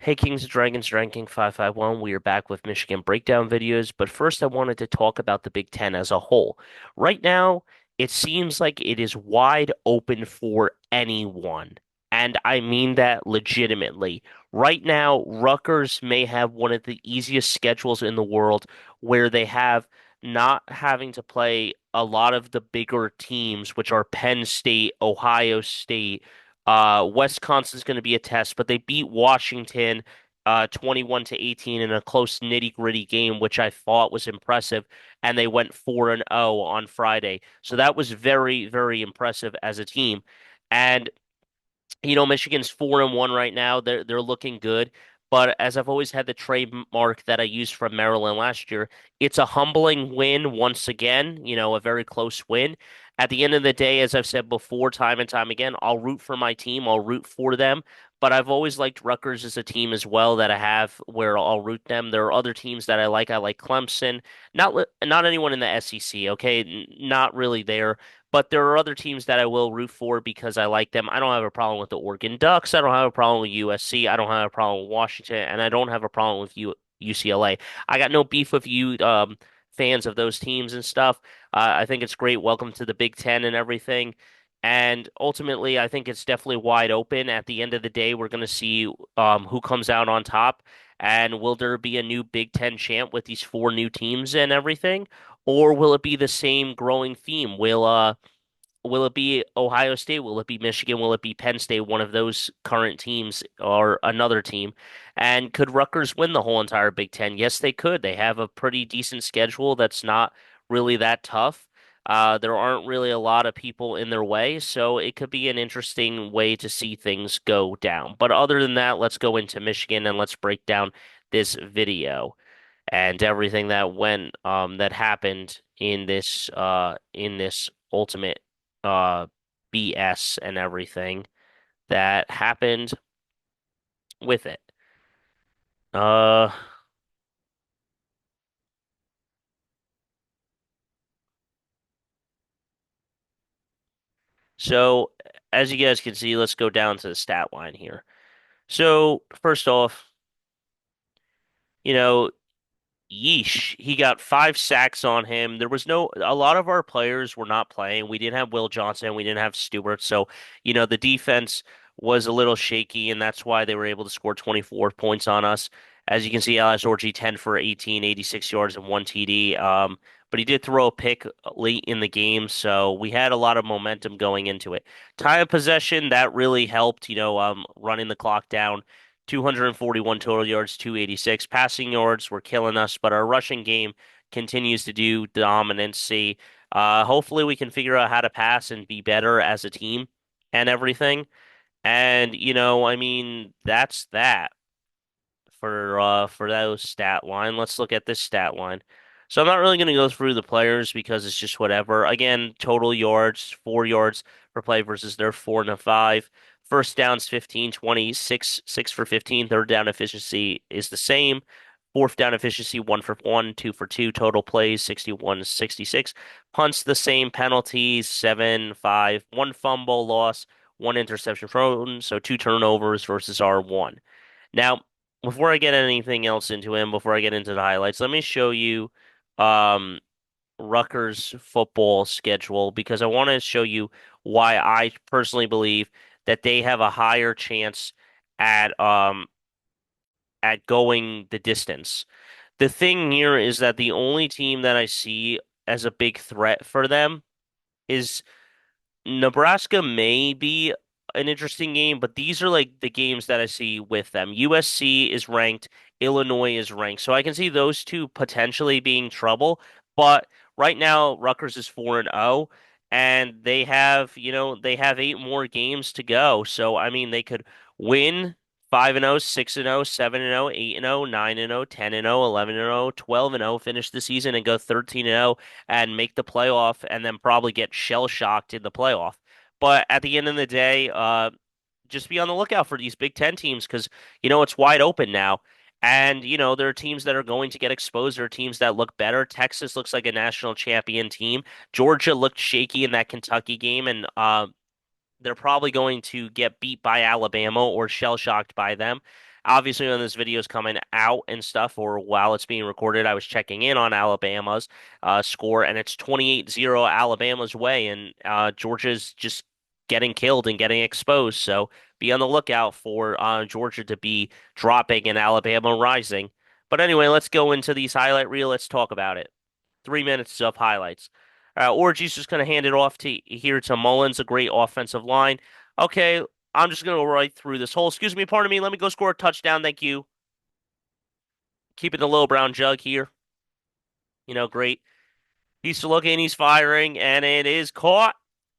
Hey Kings and Dragons, Ranking 551. We are back with Michigan breakdown videos, but first I wanted to talk about the Big Ten as a whole. Right now, it seems like it is wide open for anyone, and I mean that legitimately. Right now, Rutgers may have one of the easiest schedules in the world where they have not having to play a lot of the bigger teams, which are Penn State, Ohio State. Wisconsin's going to be a test, but they beat Washington 21 to 18 in a close nitty-gritty game, which I thought was impressive, and they went 4 and 0 on Friday. So that was very, very impressive as a team. And Michigan's 4 and 1 right now. They're looking good. But as I've always had the trademark that I used from Maryland last year, it's a humbling win once again, a very close win. At the end of the day, as I've said before, time and time again, I'll root for my team. I'll root for them. But I've always liked Rutgers as a team as well that I have where I'll root them. There are other teams that I like. I like Clemson. Not anyone in the SEC, okay? Not really there. But there are other teams that I will root for because I like them. I don't have a problem with the Oregon Ducks. I don't have a problem with USC. I don't have a problem with Washington, and I don't have a problem with UCLA. I got no beef with you, fans of those teams and stuff. I think it's great. Welcome to the Big Ten and everything. And ultimately, I think it's definitely wide open. At the end of the day, we're going to see who comes out on top. And will there be a new Big Ten champ with these four new teams and everything? Or will it be the same growing theme? Will it be Ohio State? Will it be Michigan? Will it be Penn State? One of those current teams or another team? And could Rutgers win the whole entire Big Ten? Yes, they could. They have a pretty decent schedule that's not really that tough. There aren't really a lot of people in their way, so it could be an interesting way to see things go down. But other than that, let's go into Michigan and let's break down this video and everything that happened in this ultimate BS and everything that happened with it. Uh so as you guys can see, let's go down to the stat line here. So first off, you know, yeesh, he got 5 sacks on him. A lot of our players were not playing. We didn't have Will Johnson, we didn't have Stewart. So, the defense was a little shaky, and that's why they were able to score 24 points on us. As you can see, Alex Orji 10 for 18, 86 yards and 1 TD. But he did throw a pick late in the game, so we had a lot of momentum going into it. Time of possession, that really helped, running the clock down. 241 total yards, 286. Passing yards were killing us, but our rushing game continues to do dominancy. Hopefully we can figure out how to pass and be better as a team and everything. And, I mean, that's that for those stat line. Let's look at this stat line. So I'm not really going to go through the players because it's just whatever. Again, total yards, 4 yards per play versus their 4 and 5. First downs 15, 20, 6 for 15. Third down efficiency is the same. Fourth down efficiency, 1 for 1, 2 for 2. Total plays, 61 to 66. Punts the same. Penalties, 7, 5. One fumble loss, one interception thrown. So two turnovers versus our one. Now, before I get anything else into him, before I get into the highlights, let me show you um, Rutgers football schedule because I want to show you why I personally believe that they have a higher chance at um at going the distance. The thing here is that the only team that I see as a big threat for them is Nebraska may be an interesting game, but these are like the games that I see with them. USC is ranked, Illinois is ranked. So I can see those two potentially being trouble, but right now Rutgers is 4 and 0 and they have 8 more games to go. So I mean they could win 5 and 0, 6 and 0, 7 and 0, 8 and 0, 9 and 0, 10 and 0, 11 and 0, 12 and 0, finish the season and go 13 and 0 and make the playoff and then probably get shell shocked in the playoff. But at the end of the day, just be on the lookout for these Big Ten teams because it's wide open now. And there are teams that are going to get exposed. There are teams that look better. Texas looks like a national champion team. Georgia looked shaky in that Kentucky game, and they're probably going to get beat by Alabama or shell shocked by them. Obviously, when this video is coming out and stuff, or while it's being recorded, I was checking in on Alabama's score, and it's 28-0 Alabama's way, and Georgia's just getting killed and getting exposed. So be on the lookout for Georgia to be dropping and Alabama rising. But anyway, let's go into these highlight reel. Let's talk about it. 3 minutes of highlights. Orgy's just going to hand it off to here to Mullins, a great offensive line. Okay, I'm just going to go right through this whole. Excuse me, pardon me. Let me go score a touchdown. Thank you. Keeping the little brown jug here. Great. He's looking, he's firing, and it is caught.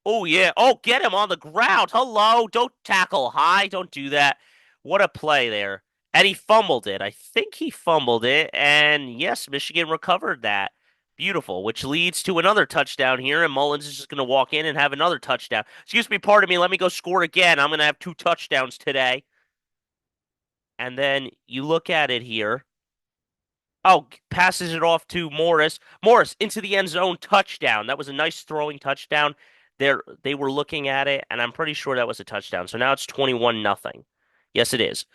Oh, yeah. Oh, get him on the ground. Hello. Don't tackle high. Don't do that. What a play there. And he fumbled it. I think he fumbled it. And yes, Michigan recovered that. Beautiful, which leads to another touchdown here. And Mullins is just going to walk in and have another touchdown. Excuse me, pardon me. Let me go score again. I'm going to have 2 touchdowns today. And then you look at it here. Oh, passes it off to Morris. Morris into the end zone, touchdown. That was a nice throwing touchdown. They were looking at it, and I'm pretty sure that was a touchdown. So now it's 21-0. Yes, it is.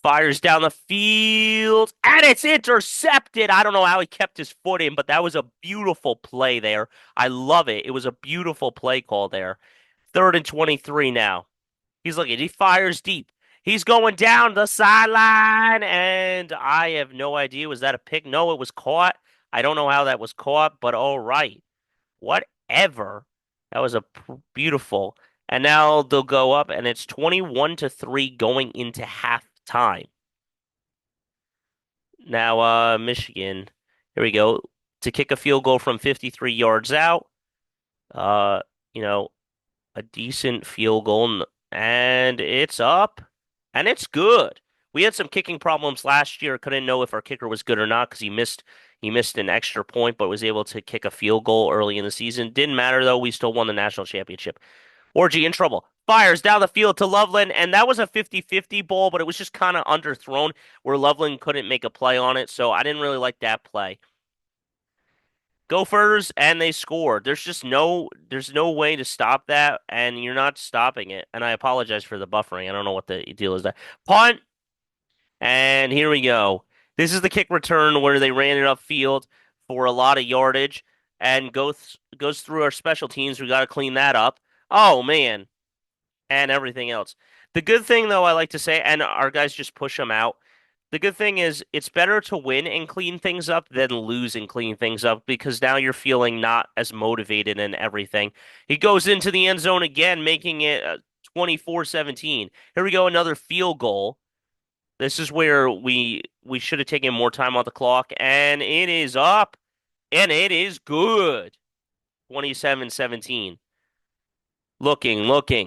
Fires down the field, and it's intercepted. I don't know how he kept his foot in, but that was a beautiful play there. I love it. It was a beautiful play call there. 3rd and 23 now. He's looking. He fires deep. He's going down the sideline, and I have no idea. Was that a pick? No, it was caught. I don't know how that was caught, but all right. Whatever. That was a beautiful. And now they'll go up, and it's 21-3 going into halftime. Now, Michigan. Here we go. To kick a field goal from 53 yards out. Uh, you know, a decent field goal, and it's up, and it's good. We had some kicking problems last year. Couldn't know if our kicker was good or not because he missed an extra point, but was able to kick a field goal early in the season. Didn't matter though. We still won the national championship. Orgy in trouble. Fires down the field to Loveland, and that was a 50-50 ball, but it was just kind of underthrown where Loveland couldn't make a play on it, so I didn't really like that play. Gophers, and they scored. There's no way to stop that, and you're not stopping it. And I apologize for the buffering. I don't know what the deal is there. Punt, and here we go. This is the kick return where they ran it upfield for a lot of yardage, and goes through our special teams. We got to clean that up. Oh man, and everything else. The good thing, though, I like to say, and our guys just push them out. The good thing is it's better to win and clean things up than lose and clean things up because now you're feeling not as motivated and everything. He goes into the end zone again, making it 24-17. Here we go, another field goal. This is where we should have taken more time on the clock, and it is up, and it is good. 27-17. Looking,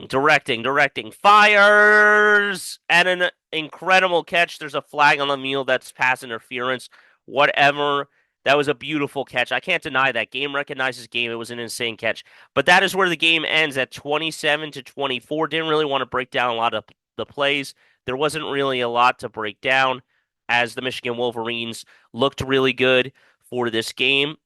directing, fires, and an incredible catch. There's a flag on the meal that's pass interference. Whatever. That was a beautiful catch. I can't deny that. Game recognizes game. It was an insane catch. But that is where the game ends at 27-24. Didn't really want to break down a lot of the plays. There wasn't really a lot to break down as the Michigan Wolverines looked really good for this game.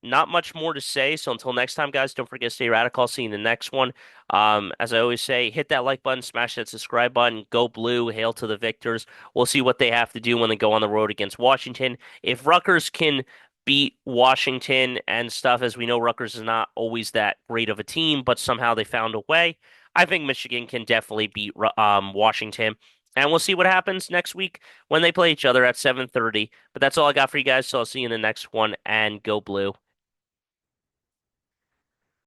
Not much more to say. So until next time, guys, don't forget to stay radical. See you in the next one. As I always say, hit that like button, smash that subscribe button, go blue, hail to the victors. We'll see what they have to do when they go on the road against Washington. If Rutgers can beat Washington and stuff, as we know, Rutgers is not always that great of a team, but somehow they found a way. I think Michigan can definitely beat Washington. And we'll see what happens next week when they play each other at 7:30. But that's all I got for you guys. So I'll see you in the next one, and go blue.